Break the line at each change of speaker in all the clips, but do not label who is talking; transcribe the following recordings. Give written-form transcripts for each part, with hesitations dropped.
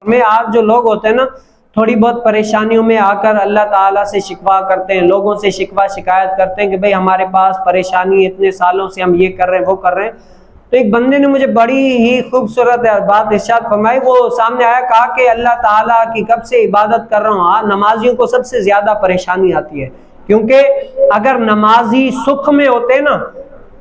میں آج جو لوگ ہوتے ہیں نا، تھوڑی بہت پریشانیوں میں آ کر اللہ تعالیٰ سے شکوہ کرتے ہیں، لوگوں سے شکوہ شکایت کرتے ہیں کہ بھئی ہمارے پاس پریشانی، اتنے سالوں سے ہم یہ کر رہے ہیں وہ کر رہے ہیں. تو ایک بندے نے مجھے بڑی ہی خوبصورت بات ارشاد فرمائی. وہ سامنے آیا، کہا کہ اللہ تعالیٰ کی کب سے عبادت کر رہا ہوں، نمازیوں کو سب سے زیادہ پریشانی آتی ہے، کیونکہ اگر نمازی سکھ میں ہوتے ہیں نا،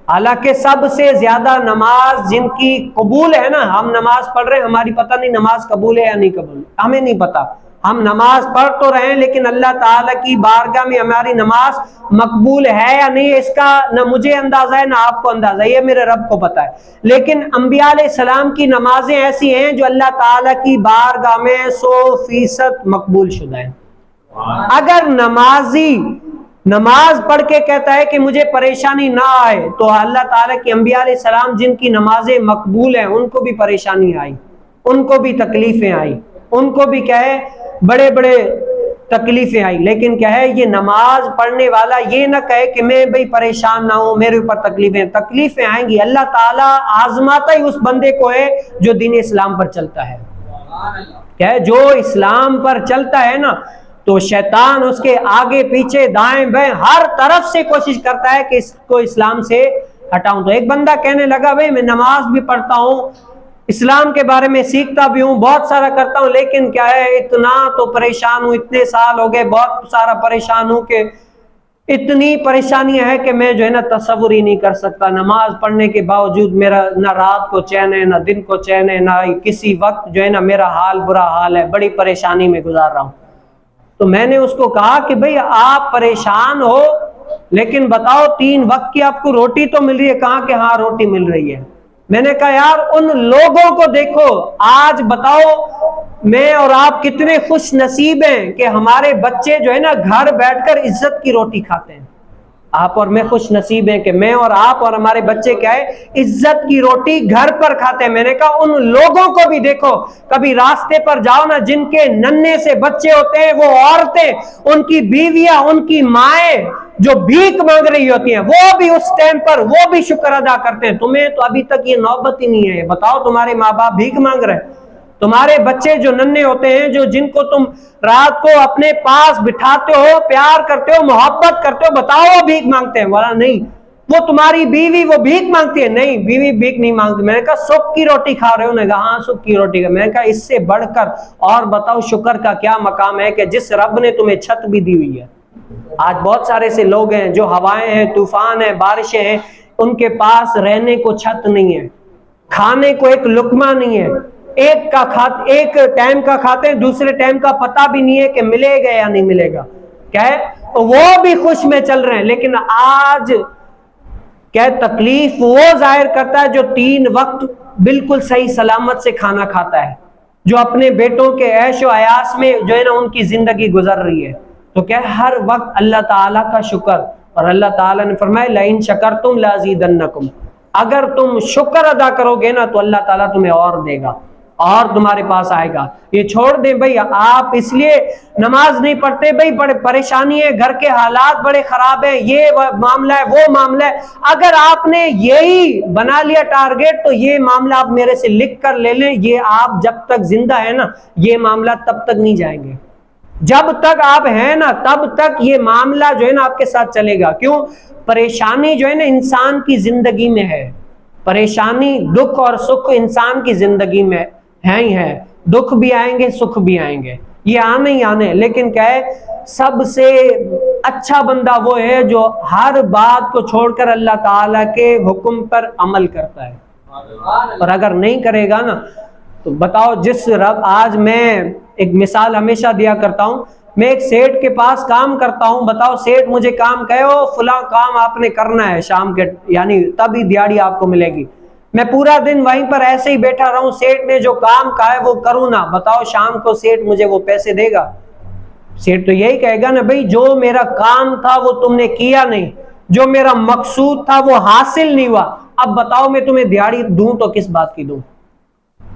حالانکہ سب سے زیادہ نماز جن کی قبول ہے نا، ہم نماز پڑھ رہے ہیں، ہماری پتہ نہیں نماز قبول ہے یا نہیں قبول، ہمیں نہیں پتہ، ہم نماز پڑھ تو رہے ہیں لیکن اللہ تعالیٰ کی بارگاہ میں ہماری نماز مقبول ہے یا نہیں، اس کا نہ مجھے اندازہ ہے نہ آپ کو اندازہ ہے، یہ میرے رب کو پتہ ہے. لیکن انبیاء علیہ السلام کی نمازیں ایسی ہیں جو اللہ تعالیٰ کی بارگاہ میں 100% مقبول شدہ ہیں. اگر نمازی نماز پڑھ کے کہتا ہے کہ مجھے پریشانی نہ آئے، تو اللہ تعالیٰ کی انبیاء علیہ السلام جن کی نمازیں مقبول ہیں ان کو بھی پریشانی آئی، ان کو بھی تکلیفیں آئی، ان کو بھی کیا ہے بڑے بڑے تکلیفیں آئی. لیکن کیا ہے، یہ نماز پڑھنے والا یہ نہ کہے کہ میں بھئی پریشان نہ ہوں، میرے اوپر تکلیفیں آئیں گی. اللہ تعالیٰ آزماتا ہی اس بندے کو ہے جو دین اسلام پر چلتا ہے. کیا ہے، جو اسلام پر چلتا ہے نا، تو شیطان اس کے آگے پیچھے دائیں بائیں ہر طرف سے کوشش کرتا ہے کہ اس کو اسلام سے ہٹاؤں. تو ایک بندہ کہنے لگا بھئی میں نماز بھی پڑھتا ہوں، اسلام کے بارے میں سیکھتا بھی ہوں، بہت سارا کرتا ہوں، لیکن کیا ہے اتنا تو پریشان ہوں، اتنے سال ہو گئے بہت سارا پریشان ہوں کہ اتنی پریشانی ہے کہ میں جو ہے نا تصور ہی نہیں کر سکتا. نماز پڑھنے کے باوجود میرا نہ رات کو چین ہے نہ دن کو چین ہے، نہ کسی وقت جو ہے نا میرا حال برا حال ہے، بڑی پریشانی میں گزار رہا ہوں. تو میں نے اس کو کہا کہ بھئی آپ پریشان ہو لیکن بتاؤ 3 وقت کی آپ کو روٹی تو مل رہی ہے؟ کہاں کہ ہاں روٹی مل رہی ہے. میں نے کہا یار ان لوگوں کو دیکھو، آج بتاؤ میں اور آپ کتنے خوش نصیب ہیں کہ ہمارے بچے جو ہے نا گھر بیٹھ کر عزت کی روٹی کھاتے ہیں. آپ اور میں خوش نصیب ہیں کہ میں اور آپ اور ہمارے بچے کیا ہے عزت کی روٹی گھر پر کھاتے ہیں. میں نے کہا ان لوگوں کو بھی دیکھو، کبھی راستے پر جاؤ نا، جن کے ننھے سے بچے ہوتے ہیں، وہ عورتیں، ان کی بیویاں، ان کی مائیں جو بھیک مانگ رہی ہوتی ہیں، وہ بھی اس ٹائم پر وہ بھی شکر ادا کرتے ہیں. تمہیں تو ابھی تک یہ نوبت ہی نہیں ہے. بتاؤ تمہارے ماں باپ بھیک مانگ رہے ہیں، تمہارے بچے جو ننھے ہوتے ہیں، جو جن کو تم رات کو اپنے پاس بٹھاتے ہو، پیار کرتے ہو، محبت کرتے ہو، بتاؤ وہ بھیک مانگتے ہیں؟ والا نہیں. وہ تمہاری بیوی وہ بھیک مانگتی ہے؟ نہیں، بیوی بھیک نہیں مانگتی. میں نے کہا سکھ کی روٹی کھا رہے ہو؟ نے کہا ہاں سکھ کی روٹی کا. میں نے کہا اس سے بڑھ کر اور بتاؤ شکر کا کیا مقام ہے کہ جس رب نے تمہیں چھت بھی دی ہوئی ہے. آج بہت سارے سے لوگ ہیں جو ہوائیں ہیں، طوفان ہیں، بارشیں ہیں، ان کے پاس رہنے کو چھت نہیں ہے، کھانے کو ایک لقمہ نہیں ہے، ایک ٹائم کا کھاتے ہیں، دوسرے ٹائم کا پتہ بھی نہیں ہے کہ ملے گا یا نہیں ملے گا. کیا ہے وہ بھی خوش میں چل رہے ہیں. لیکن آج کیا تکلیف وہ ظاہر کرتا ہے جو 3 وقت بالکل صحیح سلامت سے کھانا کھاتا ہے، جو اپنے بیٹوں کے عیش و عیاش میں جو ہے نا ان کی زندگی گزر رہی ہے. تو کیا ہر وقت اللہ تعالیٰ کا شکر. اور اللہ تعالیٰ نے فرمایا لَإِن شَكَرْتُمْ لَأَزِيدَنَّكُمْ، اگر تم شکر ادا کرو گے نا تو اللہ تعالیٰ تمہیں اور دے گا اور تمہارے پاس آئے گا. یہ چھوڑ دیں بھئی آپ اس لیے نماز نہیں پڑھتے، بھئی بڑے پریشانی ہے، گھر کے حالات بڑے خراب ہیں، یہ معاملہ ہے وہ معاملہ ہے. اگر آپ نے یہی بنا لیا ٹارگیٹ تو یہ معاملہ آپ میرے سے لکھ کر لے لیں، یہ آپ جب تک زندہ ہے نا یہ معاملہ تب تک نہیں جائیں گے. جب تک آپ ہیں نا تب تک یہ معاملہ جو ہے نا آپ کے ساتھ چلے گا. کیوں؟ پریشانی جو ہے نا انسان کی زندگی میں ہے، پریشانی دکھ اور سکھ انسان کی زندگی میں ہیں ہی ہیں. دکھ بھی آئیں گے، سکھ بھی آئیں گے، یہ آنے ہی آنے. لیکن کیا ہے سب سے اچھا بندہ وہ ہے جو ہر بات کو چھوڑ کر اللہ تعالیٰ کے حکم پر عمل کرتا ہے. اور اگر نہیں کرے گا نا تو بتاؤ جس رب، آج میں ایک مثال ہمیشہ دیا کرتا ہوں، میں ایک سیٹ کے پاس کام کرتا ہوں، بتاؤ سیٹ مجھے کام کہے ہو فلاں کام آپ نے کرنا ہے شام کے، یعنی تبھی دیہڑی آپ کو ملے گی. میں پورا دن وہیں پر ایسے ہی بیٹھا رہوں، سیٹ نے جو کام کہا ہے وہ کروں نا، بتاؤ شام کو سیٹ مجھے وہ پیسے دے گا؟ سیٹ تو یہی کہے گا نا بھئی جو میرا کام تھا وہ تم نے کیا نہیں، جو میرا مقصود تھا وہ حاصل نہیں ہوا، اب بتاؤ میں تمہیں دیہڑی دوں تو کس بات کی دوں؟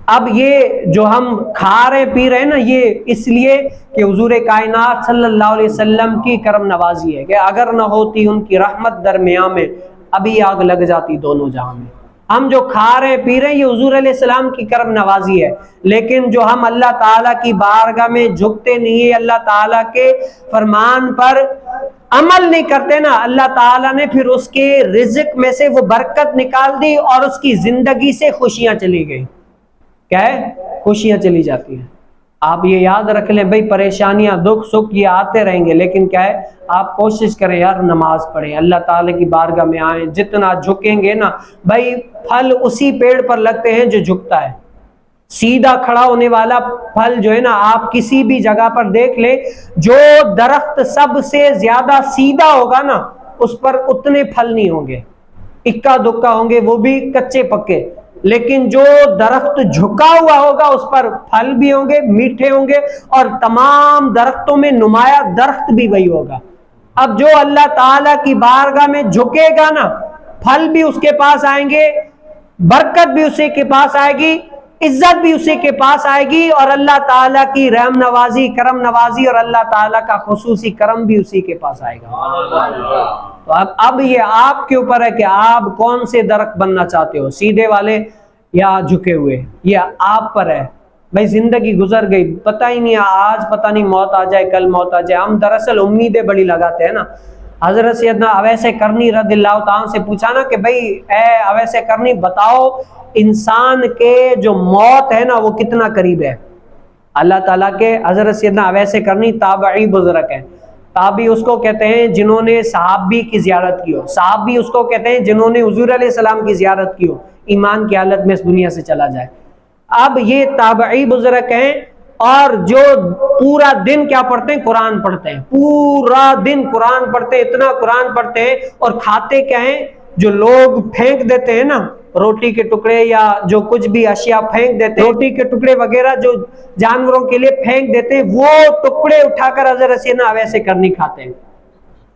اب یہ جو ہم کھا رہے پی رہے ہیں نا یہ اس لیے کہ حضور کائنات صلی اللہ علیہ وسلم کی کرم نوازی ہے، کہ اگر نہ ہوتی ان کی رحمت درمیان میں ابھی آگ لگ جاتی دونوں جہاں میں. ہم جو کھا رہے ہیں پی رہے ہیں یہ حضور علیہ السلام کی کرم نوازی ہے، لیکن جو ہم اللہ تعالیٰ کی بارگاہ میں جھکتے نہیں ہیں، اللہ تعالیٰ کے فرمان پر عمل نہیں کرتے نا، اللہ تعالیٰ نے پھر اس کے رزق میں سے وہ برکت نکال دی اور اس کی زندگی سے خوشیاں چلی گئی. کیا ہے؟ خوشیاں چلی جاتی ہیں. آپ یہ یاد رکھ لیں بھئی، پریشانیاں دکھ سکھ یہ آتے رہیں گے، لیکن کیا ہے، آپ کوشش کریں یار نماز پڑھیں، اللہ تعالیٰ کی بارگاہ میں آئیں. جتنا جھکیں گے نا بھئی، پھل اسی پیڑ پر لگتے ہیں جو جھکتا ہے. سیدھا کھڑا ہونے والا پھل جو ہے نا، آپ کسی بھی جگہ پر دیکھ لیں، جو درخت سب سے زیادہ سیدھا ہوگا نا اس پر اتنے پھل نہیں ہوں گے، اکا دکا ہوں گے، وہ بھی کچے پکے. لیکن جو درخت جھکا ہوا ہوگا اس پر پھل بھی ہوں گے، میٹھے ہوں گے، اور تمام درختوں میں نمایاں درخت بھی وہی ہوگا. اب جو اللہ تعالیٰ کی بارگاہ میں جھکے گا نا، پھل بھی اس کے پاس آئیں گے، برکت بھی اسی کے پاس آئے گی، عزت بھی اسی کے پاس آئے گی، اور اللہ تعالیٰ کی رحم نوازی، کرم نوازی اور اللہ تعالیٰ کا خصوصی کرم بھی اسی کے پاس آئے گا. تو اب یہ آپ کے اوپر ہے کہ آپ کون سے درخت بننا چاہتے ہو، سیدھے والے یا جھکے ہوئے، یہ آپ پر ہے. بھائی زندگی گزر گئی، پتہ ہی نہیں، آج پتہ نہیں موت آ جائے، کل موت آ جائے. ہم دراصل امیدیں بڑی لگاتے ہیں نا. حضرت سیدنا اویس کرنی رضی اللہ تعالیٰ سے پوچھا نا کہ بھئی اے اویس کرنی بتاؤ، انسان کے جو موت ہے نا وہ کتنا قریب ہے. اللہ تعالیٰ کے حضرت سیدنا اویس کرنی تابعی بزرگ ہیں. تابعی اس کو کہتے ہیں جنہوں نے صحابی کی زیارت کی ہو، صحابی اس کو کہتے ہیں جنہوں نے حضور علیہ السلام کی زیارت کی ہو، ایمان کی حالت میں اس دنیا سے چلا جائے. اب یہ تابعی بزرگ ہیں، اور جو پورا دن کیا پڑھتے ہیں، قرآن پڑھتے ہیں، پورا دن قرآن پڑھتے ہیں، اتنا قرآن پڑھتے ہیں، اور کھاتے کیا ہیں، جو لوگ پھینک دیتے ہیں نا روٹی کے ٹکڑے یا جو کچھ بھی اشیاء پھینک دیتے ہیں، روٹی کے ٹکڑے وغیرہ جو جانوروں کے لیے پھینک دیتے ہیں، وہ ٹکڑے اٹھا کر حضرت سیدنا اویس کرنی کھاتے ہیں.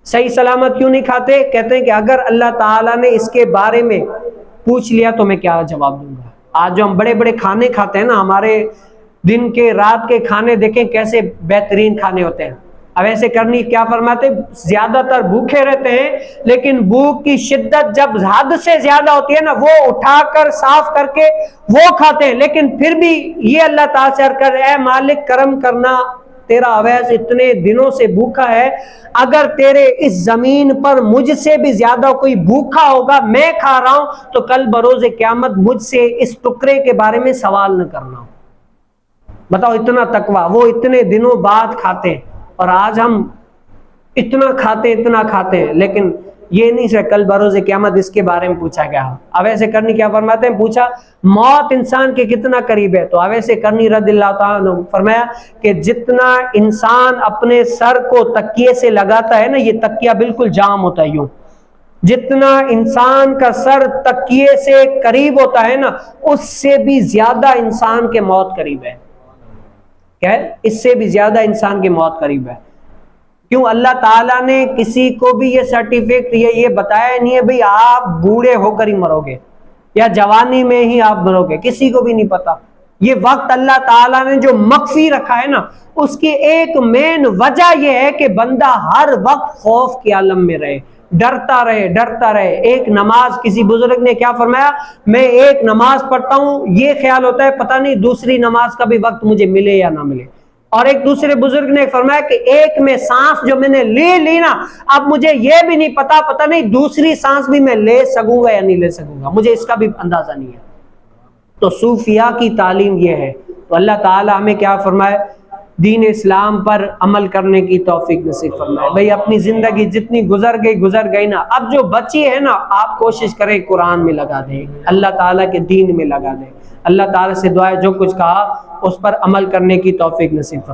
صحیح سلامت کیوں نہیں کھاتے؟ کہتے ہیں کہ اگر اللہ تعالیٰ نے اس کے بارے میں پوچھ لیا تو میں کیا جواب دوں گا. آج جو ہم بڑے بڑے کھانے کھاتے ہیں نا، ہمارے دن کے رات کے کھانے دیکھیں کیسے بہترین کھانے ہوتے ہیں. اب ایسے کرنی کیا فرماتے، زیادہ تر بھوکے رہتے ہیں، لیکن بھوک کی شدت جب حد سے زیادہ ہوتی ہے نا، وہ اٹھا کر صاف کر کے وہ کھاتے ہیں. لیکن پھر بھی یہ اللہ تعالیٰ سے عرض کر، اے مالک کرم کرنا، تیرا اویس اتنے دنوں سے بھوکا ہے، اگر تیرے اس زمین پر مجھ سے بھی زیادہ کوئی بھوکا ہوگا، میں کھا رہا ہوں، تو کل بروز قیامت مجھ سے اس ٹکڑے کے بارے میں سوال نہ کرنا. بتاؤ اتنا تقویٰ، وہ اتنے دنوں بعد کھاتے ہیں، اور آج ہم اتنا کھاتے ہیں، لیکن یہ نہیں سے کل بروز قیامت اس کے بارے میں پوچھا گیا. اویس کرنی کیا فرماتے ہیں، پوچھا موت انسان کے کتنا قریب ہے، تو اویس کرنی رضی اللہ تعالیٰ نے فرمایا کہ جتنا انسان اپنے سر کو تکیے سے لگاتا ہے نا، یہ تکیہ بالکل جام ہوتا ہے یوں، جتنا انسان کا سر تکیے سے قریب ہوتا ہے نا، اس سے بھی زیادہ انسان کے موت قریب ہے. کیا ہے؟ اس سے بھی زیادہ انسان کی موت قریب ہے. کیوں؟ اللہ تعالیٰ نے کسی کو بھی یہ سرٹیفکیٹ یہ بتایا نہیں ہے بھئی آپ بوڑھے ہو کر ہی مرو گے یا جوانی میں ہی آپ مرو گے، کسی کو بھی نہیں پتا. یہ وقت اللہ تعالیٰ نے جو مخفی رکھا ہے نا، اس کی ایک مین وجہ یہ ہے کہ بندہ ہر وقت خوف کے عالم میں رہے، ڈرتا رہے. ایک نماز، کسی بزرگ نے کیا فرمایا، میں ایک نماز پڑھتا ہوں، یہ خیال ہوتا ہے پتہ نہیں دوسری نماز کا بھی وقت مجھے ملے یا نہ ملے. اور ایک دوسرے بزرگ نے فرمایا کہ ایک میں سانس جو میں نے لی نا، اب مجھے یہ بھی نہیں پتہ نہیں دوسری سانس بھی میں لے سکوں گا یا نہیں لے سکوں گا، مجھے اس کا بھی اندازہ نہیں ہے. تو صوفیاء کی تعلیم یہ ہے. تو اللہ تعالیٰ ہمیں کیا فرمائے، دین اسلام پر عمل کرنے کی توفیق نصیب فرمائے. بھئی اپنی زندگی جتنی گزر گئی نا، اب جو بچی ہے نا، آپ کوشش کریں قرآن میں لگا دیں، اللہ تعالیٰ کے دین میں لگا دیں. اللہ تعالیٰ سے دعا ہے جو کچھ کہا اس پر عمل کرنے کی توفیق نصیب فرمائے.